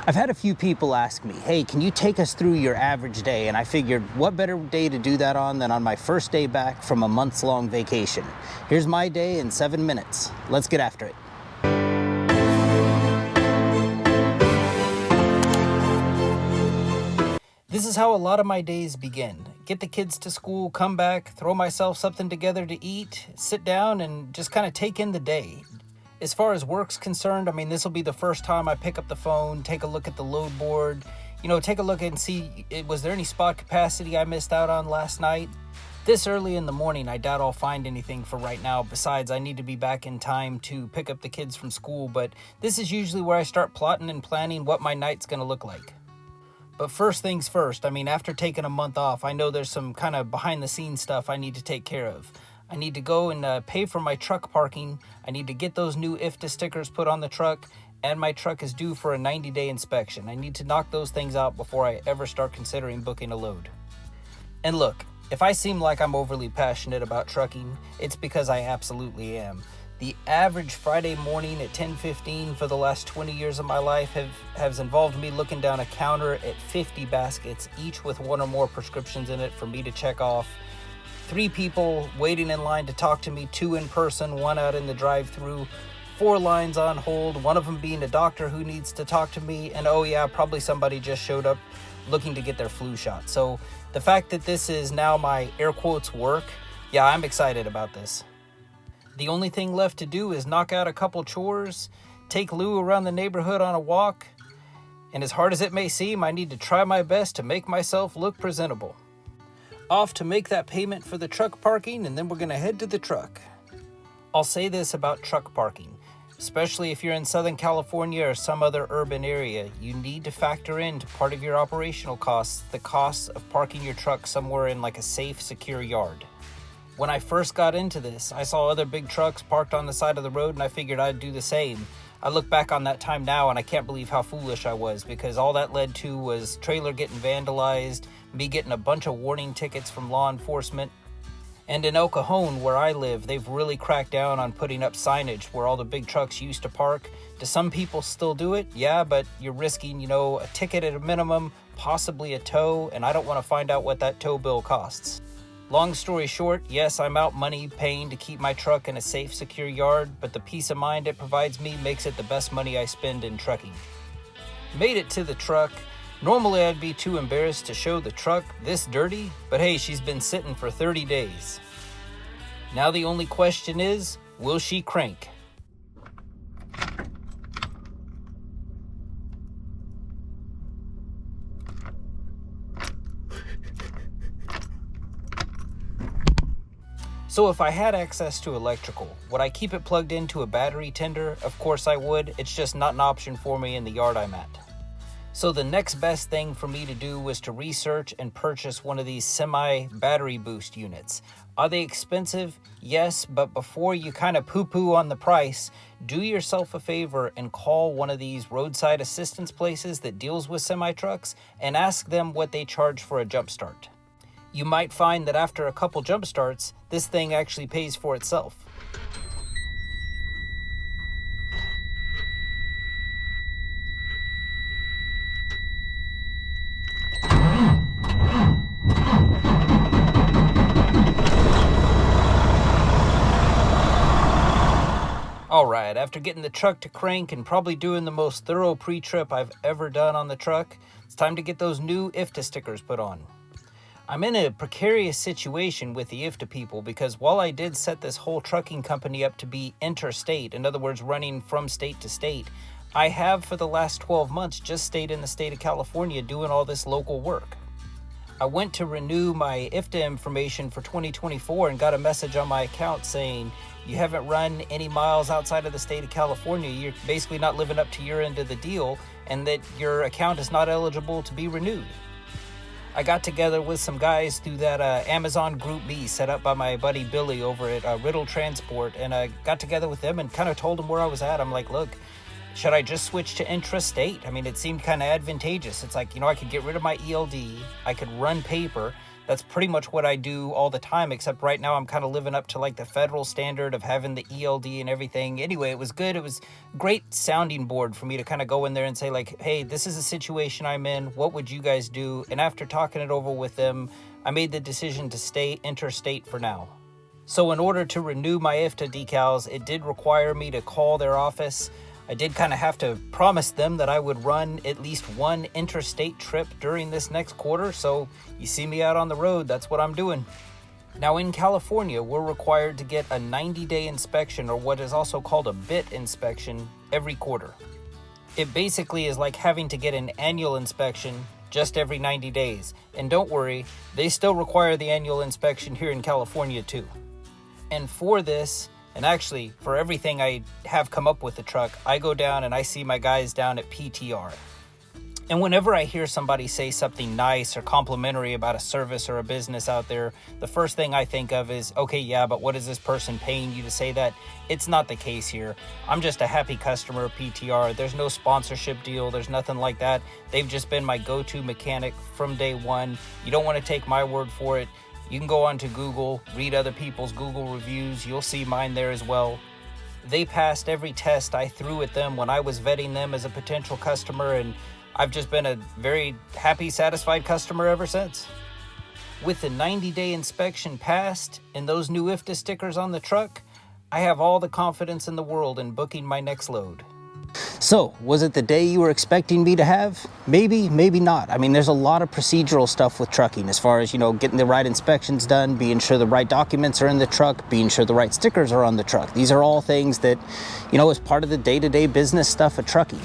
I've had a few people ask me, hey, can you take us through your average day? And I figured, what better day to do that on than on my first day back from a months-long vacation? Here's my day in 7 minutes. Let's get after it. This is how a lot of my days begin. Get the kids to school, come back, throw myself something together to eat, sit down, and just kind of take in the day. As far as work's concerned, this will be the first time I pick up the phone, take a look at the load board, take a look and see, was there any spot capacity I missed out on last night? This early in the morning, I doubt I'll find anything for right now. Besides, I need to be back in time to pick up the kids from school, but this is usually where I start plotting and planning what my night's going to look like. But first things first, after taking a month off, I know there's some kind of behind-the-scenes stuff I need to take care of. I need to go and pay for my truck parking. I need to get those new IFA stickers put on the truck, and my truck is due for a 90-day inspection. I need to knock those things out before I ever start considering booking a load. And look, if I seem like I'm overly passionate about trucking, it's because I absolutely am. The average Friday morning at 10:15 for the last 20 years of my life has involved me looking down a counter at 50 baskets, each with one or more prescriptions in it for me to check off. 3 people waiting in line to talk to me, 2 in person, 1 out in the drive-thru, 4 lines on hold, one of them being a doctor who needs to talk to me, and oh yeah, probably somebody just showed up looking to get their flu shot. So the fact that this is now my air quotes work, yeah, I'm excited about this. The only thing left to do is knock out a couple chores, take Lou around the neighborhood on a walk, and as hard as it may seem, I need to try my best to make myself look presentable. Off to make that payment for the truck parking, and then we're going to head to the truck. I'll say this about truck parking, especially if you're in Southern California or some other urban area, you need to factor into part of your operational costs the costs of parking your truck somewhere in like a safe, secure yard. When I first got into this, I saw other big trucks parked on the side of the road and I figured I'd do the same. I look back on that time now and I can't believe how foolish I was, because all that led to was trailer getting vandalized, me getting a bunch of warning tickets from law enforcement. And in El Cajon, where I live, they've really cracked down on putting up signage where all the big trucks used to park. Do some people still do it? Yeah, but you're risking, a ticket at a minimum, possibly a tow, and I don't want to find out what that tow bill costs. Long story short, yes, I'm out money paying to keep my truck in a safe, secure yard, but the peace of mind it provides me makes it the best money I spend in trucking. Made it to the truck. Normally I'd be too embarrassed to show the truck this dirty, but hey, she's been sitting for 30 days. Now the only question is, will she crank? So if I had access to electrical, would I keep it plugged into a battery tender? Of course I would. It's just not an option for me in the yard I'm at. So the next best thing for me to do was to research and purchase one of these semi-battery boost units. Are they expensive? Yes, but before you kind of poo-poo on the price, do yourself a favor and call one of these roadside assistance places that deals with semi-trucks and ask them what they charge for a jump start. You might find that after a couple jump starts, this thing actually pays for itself. Alright, after getting the truck to crank and probably doing the most thorough pre-trip I've ever done on the truck, it's time to get those new IFA stickers put on. I'm in a precarious situation with the IFTA people because while I did set this whole trucking company up to be interstate, in other words, running from state to state, I have for the last 12 months just stayed in the state of California doing all this local work. I went to renew my IFTA information for 2024 and got a message on my account saying, you haven't run any miles outside of the state of California, you're basically not living up to your end of the deal, and that your account is not eligible to be renewed. I got together with some guys through that Amazon Group Me set up by my buddy Billy over at Riddle Transport, and I got together with them and kind of told them where I was at. I'm like, look, should I just switch to intrastate? It seemed kind of advantageous. It's like, I could get rid of my ELD, I could run paper, That's pretty much what I do all the time, except right now I'm kind of living up to like the federal standard of having the ELD and everything. Anyway, it was good. It was great sounding board for me to kind of go in there and say like, hey, this is a situation I'm in. What would you guys do? And after talking it over with them, I made the decision to stay interstate for now. So in order to renew my IFTA decals, it did require me to call their office. I did kind of have to promise them that I would run at least one interstate trip during this next quarter. So you see me out on the road, that's what I'm doing. Now in California, we're required to get a 90-day inspection, or what is also called a BIT inspection, every quarter. It basically is like having to get an annual inspection just every 90 days. And don't worry, they still require the annual inspection here in California too. And for this, and actually for everything I have come up with the truck, I go down and I see my guys down at PTR. And whenever I hear somebody say something nice or complimentary about a service or a business out there, the first thing I think of is, okay, yeah, but what is this person paying you to say that? It's not the case here. I'm just a happy customer of PTR. There's no sponsorship deal. There's nothing like that. They've just been my go-to mechanic from day one. You don't want to take my word for it. You can go onto Google, read other people's Google reviews. You'll see mine there as well. They passed every test I threw at them when I was vetting them as a potential customer, and I've just been a very happy, satisfied customer ever since. With the 90-day inspection passed and those new IFTA stickers on the truck, I have all the confidence in the world in booking my next load. So, was it the day you were expecting me to have? Maybe, maybe not. I mean, there's a lot of procedural stuff with trucking as far as, getting the right inspections done, being sure the right documents are in the truck, being sure the right stickers are on the truck. These are all things that, is part of the day-to-day business stuff of trucking.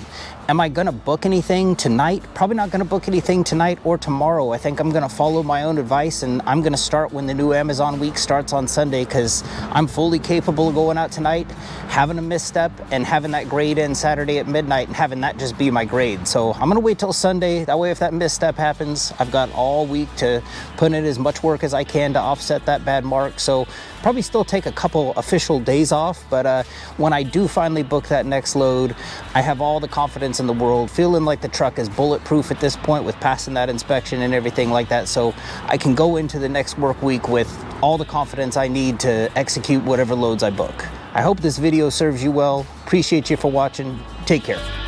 Am I going to book anything tonight? Probably not going to book anything tonight or tomorrow. I think I'm going to follow my own advice, and I'm going to start when the new Amazon week starts on Sunday, because I'm fully capable of going out tonight, having a misstep, and having that grade in Saturday at midnight and having that just be my grade. So I'm going to wait till Sunday. That way, if that misstep happens, I've got all week to put in as much work as I can to offset that bad mark. So probably still take a couple official days off, but when I do finally book that next load, I have all the confidence in the world, feeling like the truck is bulletproof at this point with passing that inspection and everything like that. So I can go into the next work week with all the confidence I need to execute whatever loads I book. I hope this video serves you well. Appreciate you for watching. Take care.